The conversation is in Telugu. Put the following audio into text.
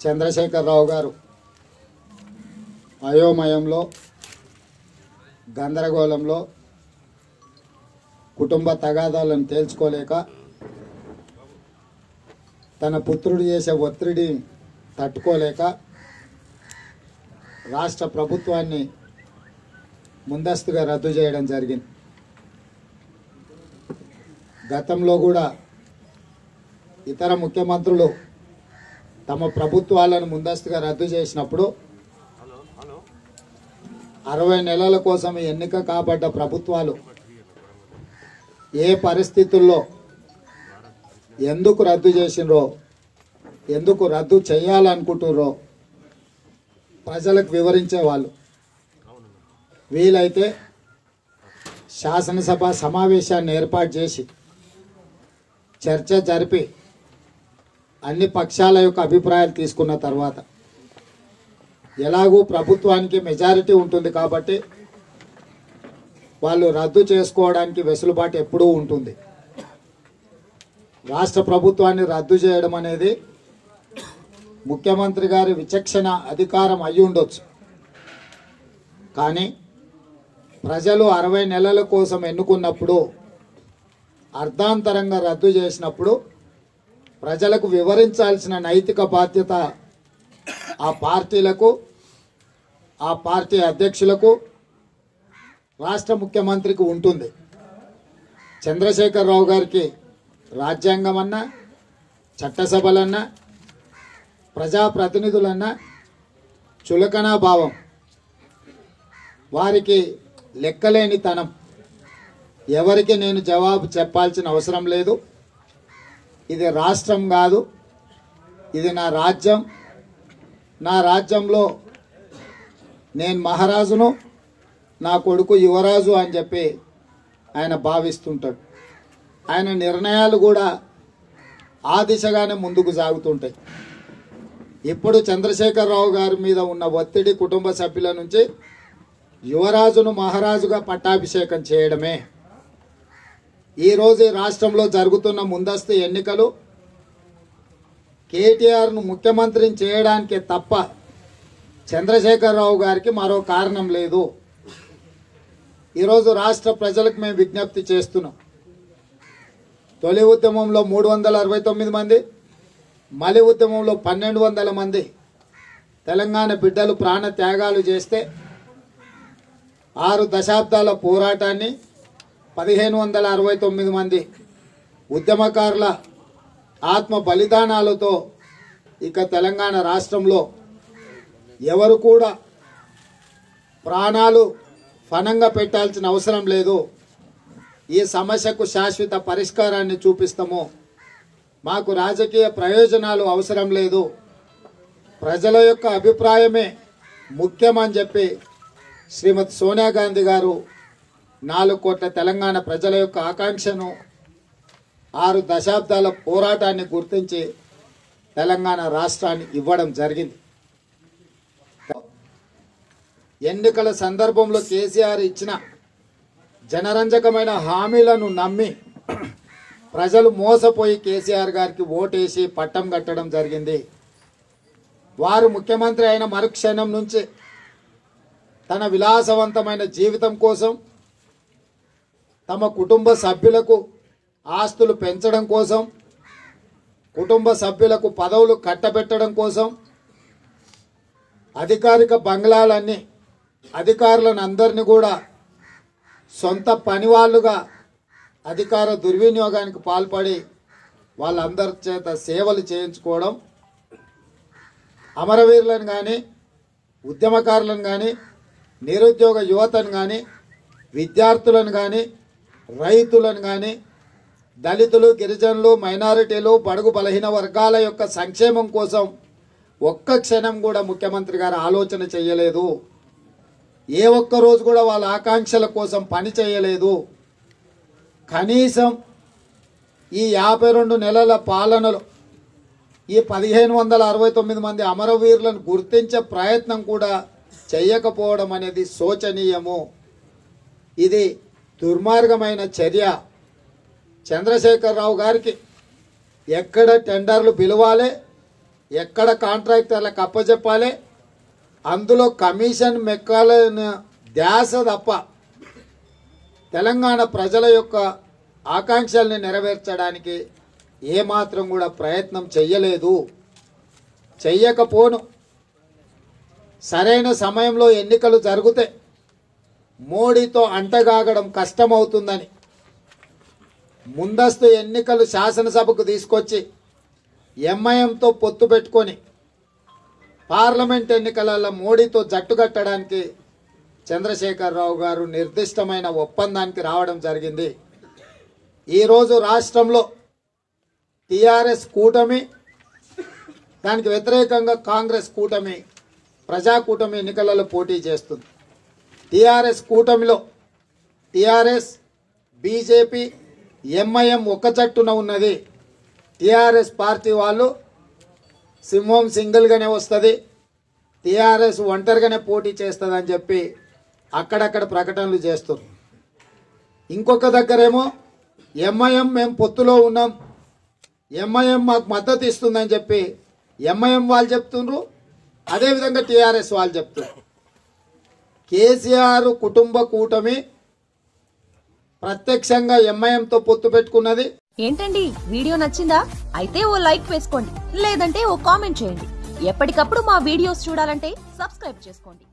చంద్రశేఖరరావు గారు అయోమయంలో గందరగోళంలో కుటుంబ తగాదాలను తేల్చుకోలేక తన పుత్రుడు చేసే ఒత్తిడిని తట్టుకోలేక రాష్ట్ర ప్రభుత్వాన్ని ముందస్తుగా రద్దు చేయడం జరిగింది. గతంలో కూడా ఇతర ముఖ్యమంత్రులు తమ ప్రభుత్వాలను ముందస్తుగా రద్దు చేసినప్పుడు 60 నెలల కోసం ఎన్నిక కాబడ్డ ప్రభుత్వాలు ఏ పరిస్థితుల్లో ఎందుకు రద్దు చేసినరో, ఎందుకు రద్దు చేయాలనుకుంటున్నారో ప్రజలకు వివరించేవాళ్ళు. వీలైతే శాసనసభ సమావేశాన్ని ఏర్పాటు చేసి చర్చ జరిపి అన్ని పక్షాల యొక్క అభిప్రాయాలు తీసుకున్న తర్వాత, ఎలాగూ ప్రభుత్వానికి మెజారిటీ ఉంటుంది కాబట్టి వాళ్ళు రద్దు చేసుకోవడానికి వెసులుబాటు ఎప్పుడూ ఉంటుంది. రాష్ట్ర ప్రభుత్వాన్ని రద్దు చేయడం అనేది ముఖ్యమంత్రి గారి విచక్షణ అధికారం అయి ఉండొచ్చు. కానీ ప్రజలు 60 నెలల కోసం ఎన్నుకున్నప్పుడు అర్ధాంతరంగా రద్దు చేసినప్పుడు ప్రజలకు వివరించాల్సిన నైతిక బాధ్యత ఆ పార్టీలకు, ఆ పార్టీ అధ్యక్షులకు, రాష్ట్ర ముఖ్యమంత్రికి ఉంటుంది. చంద్రశేఖరరావు గారికి రాజ్యాంగం అన్నా, చట్టసభలన్నా, ప్రజాప్రతినిధులన్నా చులకనా భావం, వారికి లెక్కలేని తనం. ఎవరికి నేను జవాబు చెప్పాల్సిన అవసరం లేదు. ఇది రాష్ట్రం కాదు, ఇది నా రాజ్యం. నా రాజ్యంలో నేను మహారాజును, నా కొడుకు యువరాజు అని చెప్పి ఆయన భావిస్తుంటాడు. ఆయన నిర్ణయాలు కూడా ఆ దిశగానే ముందుకు సాగుతుంటాయి. ఇప్పుడు చంద్రశేఖరరావు గారి మీద ఉన్న ఒత్తిడి కుటుంబ సభ్యుల నుంచి యువరాజును మహారాజుగా పట్టాభిషేకం చేయడమే. ఈరోజు రాష్ట్రంలో జరుగుతున్న ముందస్తు ఎన్నికలు కేటీఆర్ను ముఖ్యమంత్రిని చేయడానికే తప్ప చంద్రశేఖరరావు గారికి మరో కారణం లేదు. ఈరోజు రాష్ట్ర ప్రజలకు మేము విజ్ఞప్తి చేస్తున్నాం. తొలి ఉద్యమంలో 369 మంది, మలి ఉద్యమంలో 1200 మంది తెలంగాణ బిడ్డలు ప్రాణ త్యాగాలు చేస్తే 6 దశాబ్దాల పోరాటాన్ని 1569 మంది ఉద్యమకారుల ఆత్మ బలిదానాలతో ఇక తెలంగాణ రాష్ట్రంలో ఎవరు కూడా ప్రాణాలు ఫనంగా పెట్టాల్సిన అవసరం లేదు. ఈ సమస్యకు శాశ్వత పరిష్కారాన్ని చూపిస్తాము. మాకు రాజకీయ ప్రయోజనాలు అవసరం లేదు, ప్రజల యొక్క అభిప్రాయమే ముఖ్యమని చెప్పి శ్రీమతి సోనియా గాంధీ గారు 4 కోట్ల తెలంగాణ ప్రజల యొక్క ఆకాంక్షను, 6 దశాబ్దాల పోరాటాన్ని గుర్తించి తెలంగాణ రాష్ట్రాన్ని ఇవ్వడం జరిగింది. ఎన్నికల సందర్భంలో కేసీఆర్ ఇచ్చిన జనరంజకమైన హామీలను నమ్మి ప్రజలు మోసపోయి కేసీఆర్ గారికి ఓటేసి పట్టం కట్టడం జరిగింది. వారు ముఖ్యమంత్రి అయిన మరుక్షణం నుంచి తన విలాసవంతమైన జీవితం కోసం, తమ కుటుంబ సభ్యులకు ఆస్తులు పెంచడం కోసం, కుటుంబ సభ్యులకు పదవులు కట్టబెట్టడం కోసం అధికారిక బంగ్లాలన్నీ, అధికారులను అందరినీ కూడా సొంత పనివాళ్ళుగా అధికార దుర్వినియోగానికి పాల్పడి వాళ్ళందరి చేత సేవలు చేయించుకోవడం, అమరవీరులను కానీ, ఉద్యమకారులను కానీ, నిరుద్యోగ యువతను కానీ, విద్యార్థులను కానీ, రైతులను కానీ, దళితులు, గిరిజనులు, మైనారిటీలు, బడుగు బలహీన వర్గాల యొక్క సంక్షేమం కోసం ఒక్క క్షణం కూడా ముఖ్యమంత్రి గారు ఆలోచన చేయలేదు. ఏ ఒక్క రోజు కూడా వాళ్ళ ఆకాంక్షల కోసం పని చేయలేదు. కనీసం ఈ 52 నెలల పాలనలో ఈ 1569 మంది అమరవీరులను గుర్తించే ప్రయత్నం కూడా చెయ్యకపోవడం అనేది శోచనీయము. ఇది దుర్మార్గమైన చర్య. చంద్రశేఖరరావు గారికి ఎక్కడ టెండర్లు పిలవాలి, ఎక్కడ కాంట్రాక్టర్లకు అప్పచెప్పాలి, అందులో కమిషన్ మెక్కాలని ధ్యాస తప్ప తెలంగాణ ప్రజల యొక్క ఆకాంక్షల్ని నెరవేర్చడానికి ఏమాత్రం కూడా ప్రయత్నం చెయ్యలేదు. చెయ్యకపోను. సరైన సమయంలో ఎన్నికలు జరిగితే మోడీతో అంటగాగడం కష్టమవుతుందని ముందస్తు ఎన్నికలు శాసనసభకు తీసుకొచ్చి ఎంఐఎంతో పొత్తు పెట్టుకొని పార్లమెంట్ ఎన్నికలలో మోడీతో జట్టుకట్టడానికి చంద్రశేఖరరావు గారు నిర్దిష్టమైన ఒప్పందానికి రావడం జరిగింది. ఈరోజు రాష్ట్రంలో టీఆర్ఎస్ కూటమి, దానికి వ్యతిరేకంగా కాంగ్రెస్ కూటమి, ప్రజాకూటమి ఎన్నికలలో పోటీ చేస్తుంది. టీఆర్ఎస్ కూటమిలో టీఆర్ఎస్, బీజేపీ, ఎంఐఎం ఒక జట్టున ఉన్నది. టీఆర్ఎస్ పార్టీ వాళ్ళు సింహం సింగిల్గానే వస్తుంది, టీఆర్ఎస్ ఒంటరిగానే పోటీ చేస్తుందని చెప్పి అక్కడక్కడ ప్రకటనలు చేస్తారు. ఇంకొక దగ్గరేమో ఎంఐఎం మేము పొత్తులో ఉన్నాం, ఎంఐఎం మాకు మద్దతు ఇస్తుందని చెప్పి ఎంఐఎం వాళ్ళు చెప్తున్నారు, అదేవిధంగా టీఆర్ఎస్ వాళ్ళు చెప్తున్నారు. కేసీఆర్ కుటుంబ కూటమి ప్రత్యక్షంగా ఎంఐఎంతో పొత్తు పెట్టుకున్నది. ఏంటండి, వీడియో నచ్చిందా? అయితే ఓ లైక్ వేసుకోండి, లేదంటే ఓ కామెంట్ చేయండి. ఎప్పటికప్పుడు మా వీడియోస్ చూడాలంటే సబ్స్క్రైబ్ చేసుకోండి.